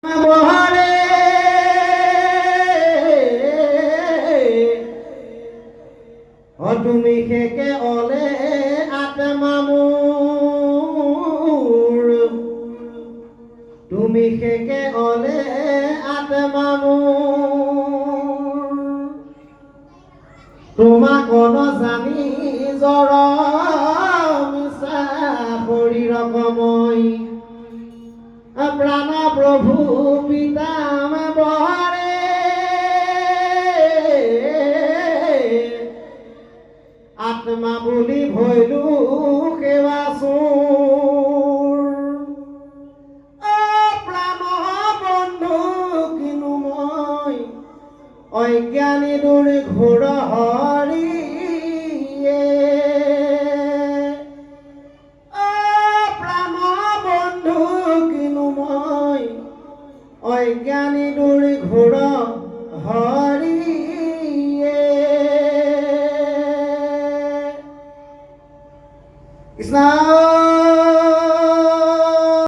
বহাৰে তুমি খেকে অলে আত্মা মোৰ তুমি খেকে অলে আত্মা মোৰ তোমাক জানি জ্বৰ মিছা শৰীৰক মই প্ৰাণ প্ৰভু পিতাম বহাৰে আত্মা বুলি ভৈলো সেৱা চোৰ প্ৰাণ বন্ধু কিনো মই অজ্ঞানী দূৰ ঘোৰ হৰিয়ে প্ৰাণ বন্ধু কিনো মই অজ্ঞানী দূৰ ঘোৰ হৰিয়ে কৃষ্ণ